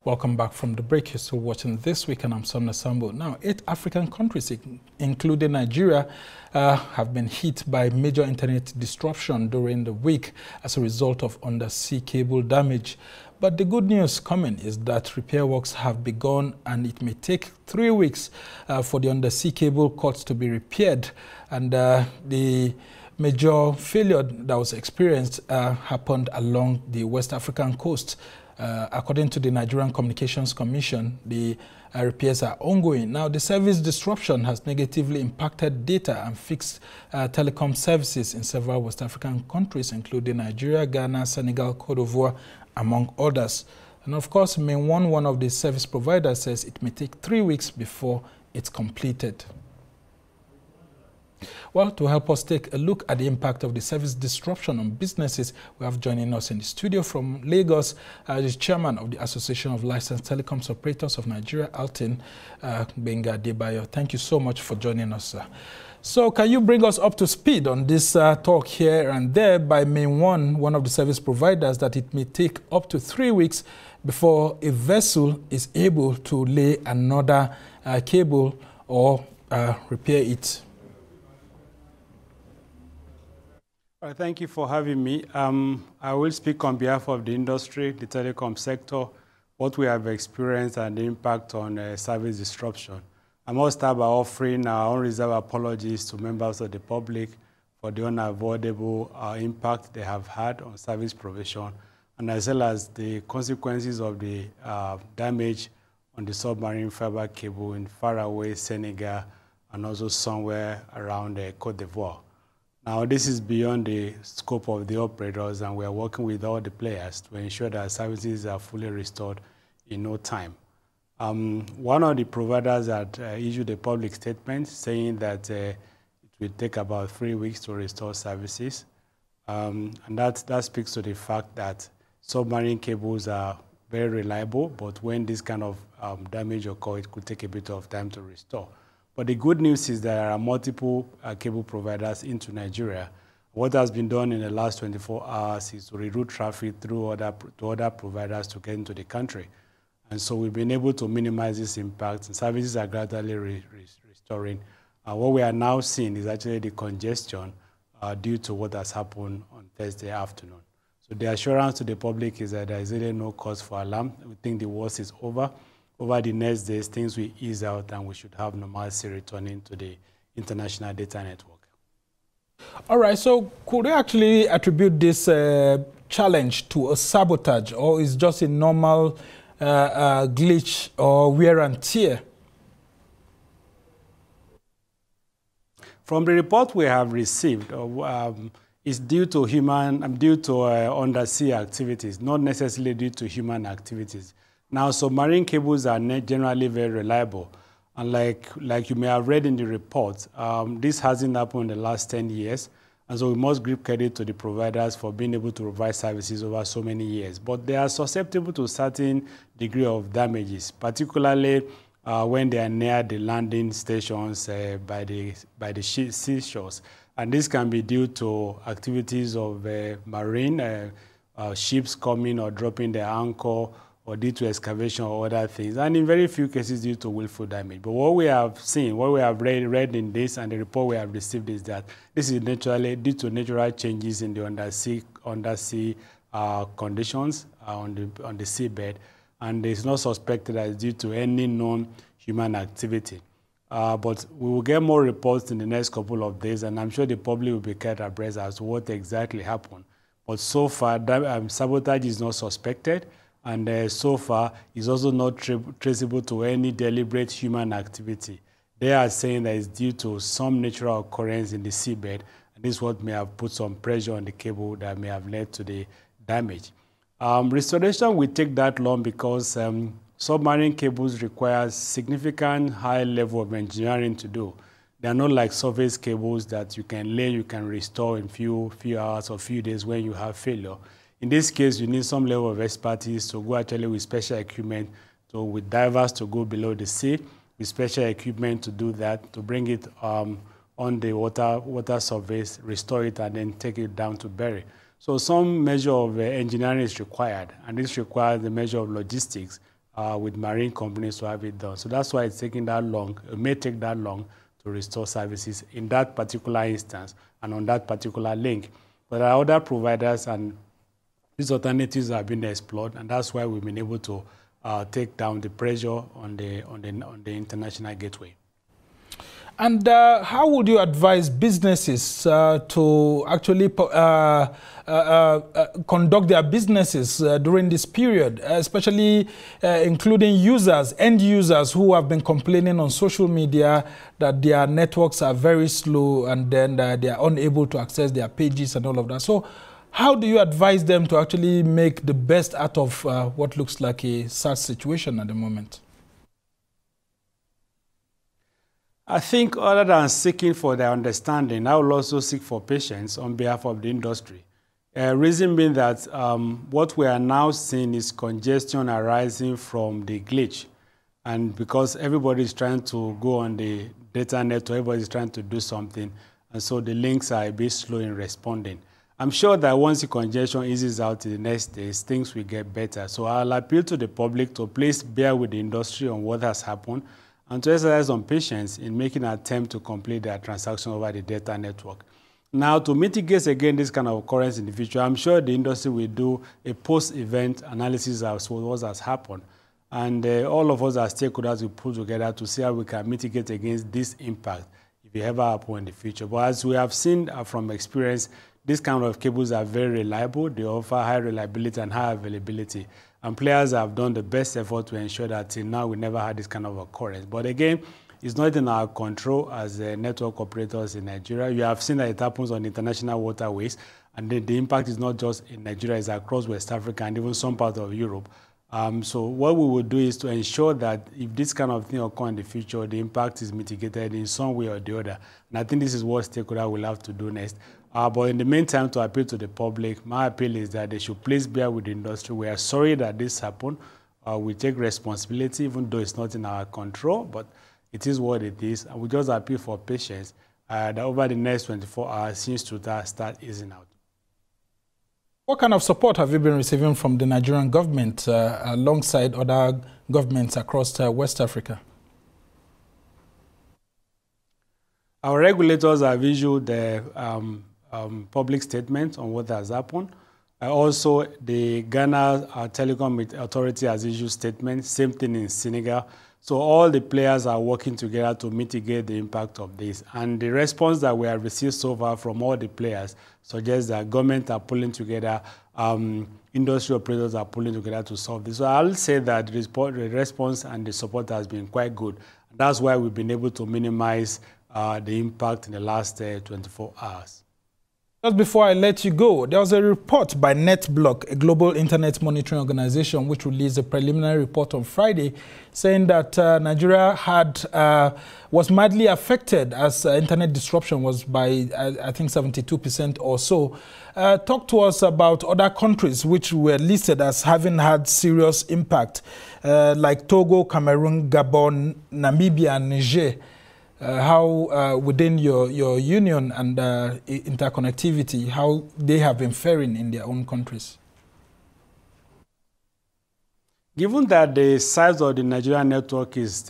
Welcome back from the break. You're still watching This Week, and I'm Sonna Sambo. Now, 8 African countries, including Nigeria, have been hit by major internet disruption during the week as a result of undersea cable damage. But the good news coming is that repair works have begun, and it may take 3 weeks for the undersea cable cords to be repaired. And the major failure that was experienced happened along the West African coast. According to the Nigerian Communications Commission, the repairs are ongoing. Now, the service disruption has negatively impacted data and fixed telecom services in several West African countries, including Nigeria, Ghana, Senegal, Cote d'Ivoire, among others. And of course, Main one of the service providers, says it may take 3 weeks before it's completed. Well, to help us take a look at the impact of the service disruption on businesses, we have joining us in the studio from Lagos, the chairman of the Association of Licensed Telecoms Operators of Nigeria, ALTIN, Gbenga Adebayo. Thank you so much for joining us, sir. So can you bring us up to speed on this talk here and there by Main one of the service providers, that it may take up to 3 weeks before a vessel is able to lay another cable or repair it? Thank you for having me. I will speak on behalf of the industry, the telecom sector, what we have experienced and the impact on service disruption. I must start by offering our unreserved apologies to members of the public for the unavoidable impact they have had on service provision, and as well as the consequences of the damage on the submarine fiber cable in faraway Senegal and also somewhere around Cote d'Ivoire. Now, this is beyond the scope of the operators, and we are working with all the players to ensure that services are fully restored in no time. One of the providers had issued a public statement saying that it will take about 3 weeks to restore services. And that speaks to the fact that submarine cables are very reliable, but when this kind of damage occurs, it could take a bit of time to restore. But the good news is there are multiple cable providers into Nigeria. What has been done in the last 24 hours is to reroute traffic through other providers to get into the country. And so we've been able to minimize this impact, and services are gradually restoring. What we are now seeing is actually the congestion due to what has happened on Thursday afternoon. So the assurance to the public is that there is really no cause for alarm. We think the worst is over. Over the next days, things will ease out, and we should have normalcy returning to the international data network. All right, so could we actually attribute this challenge to a sabotage, or is just a normal glitch or wear and tear? From the report we have received, it's due to undersea activities, not necessarily due to human activities. Now, submarine cables are generally very reliable. And like you may have read in the report, this hasn't happened in the last 10 years. And so we must give credit to the providers for being able to provide services over so many years. But they are susceptible to a certain degree of damages, particularly when they are near the landing stations by the seashores. And this can be due to activities of marine ships coming or dropping their anchor, or due to excavation or other things, and in very few cases due to willful damage. But what we have seen, what we have read in this and the report we have received is that this is naturally due to natural changes in the undersea conditions on the seabed, and it's not suspected as due to any known human activity. But we will get more reports in the next couple of days, and I'm sure the public will be kept abreast as to what exactly happened. But so far, sabotage is not suspected. And so far, it's also not traceable to any deliberate human activity. They are saying that it's due to some natural occurrence in the seabed, and this is what may have put some pressure on the cable that may have led to the damage. Restoration will take that long because submarine cables require significant high level of engineering to do. They are not like surface cables that you can lay, you can restore in few hours or few days when you have failure. In this case, you need some level of expertise to go actually with special equipment, with divers to go below the sea, with special equipment to do that, to bring it on the water surface, restore it, and then take it down to bury. So some measure of engineering is required, and this requires the measure of logistics with marine companies to have it done. So that's why it's taking that long. It may take that long to restore services in that particular instance and on that particular link. But there are other providers, and these alternatives have been explored, and that's why we've been able to take down the pressure on the international gateway. And how would you advise businesses to actually conduct their businesses during this period, especially including users, end users who have been complaining on social media that their networks are very slow and then they are unable to access their pages and all of that? So how do you advise them to actually make the best out of what looks like a sad situation at the moment? I think other than seeking for their understanding, I will also seek for patience on behalf of the industry. Reason being that what we are now seeing is congestion arising from the glitch. And because everybody is trying to go on the data network, everybody is trying to do something, and so the links are a bit slow in responding. I'm sure that once the congestion eases out in the next days, things will get better. So I'll appeal to the public to please bear with the industry on what has happened, and to exercise some patience in making an attempt to complete their transaction over the data network. Now, to mitigate again this kind of occurrence in the future, I'm sure the industry will do a post-event analysis of what has happened. And all of us as stakeholders will pull together to see how we can mitigate against this impact if it ever happens in the future. But as we have seen from experience, these kind of cables are very reliable. They offer high reliability and high availability. And players have done the best effort to ensure that till now we never had this kind of occurrence. But again, it's not in our control as network operators in Nigeria. You have seen that it happens on international waterways, and the impact is not just in Nigeria, it's across West Africa and even some parts of Europe. So what we will do is to ensure that if this kind of thing occurs in the future, the impact is mitigated in some way or the other. And I think this is what stakeholders will have to do next. But in the meantime, to appeal to the public, my appeal is that they should please bear with the industry. We are sorry that this happened. We take responsibility, even though it's not in our control, but it is what it is. And we just appeal for patience that over the next 24 hours, things to start easing out. What kind of support have you been receiving from the Nigerian government alongside other governments across West Africa? Our regulators have issued the public statement on what has happened. Also, the Ghana Telecom Authority has issued statements, same thing in Senegal. So all the players are working together to mitigate the impact of this. And the response that we have received so far from all the players suggests that government are pulling together, industry operators are pulling together to solve this. So I'll say that the response and the support has been quite good. That's why we've been able to minimize the impact in the last 24 hours. Just before I let you go, there was a report by NetBlock, a global internet monitoring organization, which released a preliminary report on Friday, saying that Nigeria was madly affected as internet disruption was by, I think, 72% or so. Talk to us about other countries which were listed as having had serious impact, like Togo, Cameroon, Gabon, Namibia, and Niger. How within your union and interconnectivity, how they have been faring in their own countries? Given that the size of the Nigerian network is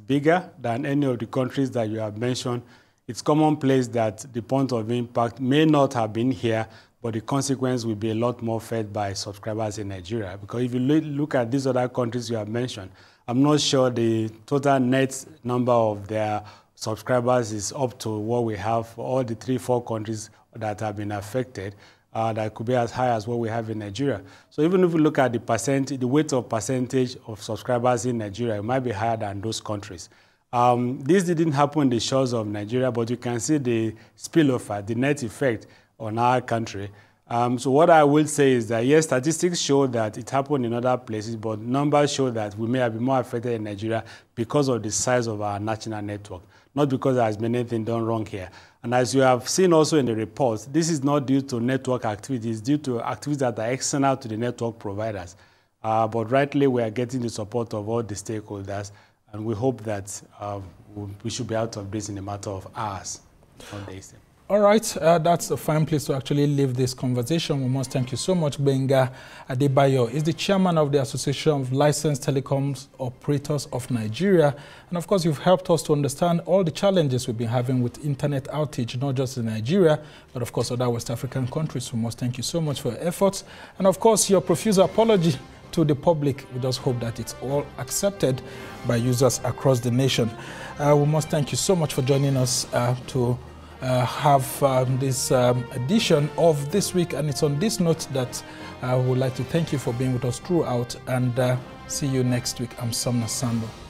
bigger than any of the countries that you have mentioned, it's commonplace that the point of impact may not have been here, but the consequence will be a lot more felt by subscribers in Nigeria. Because if you look at these other countries you have mentioned, I'm not sure the total net number of their subscribers is up to what we have for all the 3-4 countries that have been affected. That could be as high as what we have in Nigeria. So even if we look at the percentage, the weight of percentage of subscribers in Nigeria, it might be higher than those countries. This didn't happen in the shores of Nigeria, but you can see the spillover, the net effect on our country. So what I will say is that, yes, statistics show that it happened in other places, but numbers show that we may have been more affected in Nigeria because of the size of our national network, not because there has been anything done wrong here. And as you have seen also in the report, this is not due to network activities, due to activities that are external to the network providers. But rightly, we are getting the support of all the stakeholders, and we hope that we should be out of this in a matter of hours, not days. All right, that's a fine place to actually leave this conversation. We must thank you so much, Gbenga. Adebayo is the chairman of the Association of Licensed Telecoms Operators of Nigeria. And of course, you've helped us to understand all the challenges we've been having with internet outage, not just in Nigeria, but of course, other West African countries. We must thank you so much for your efforts. And of course, your profuse apology to the public. We just hope that it's all accepted by users across the nation. We must thank you so much for joining us to have this edition of This Week, and it's on this note that I would like to thank you for being with us throughout, and see you next week. I'm Subsea.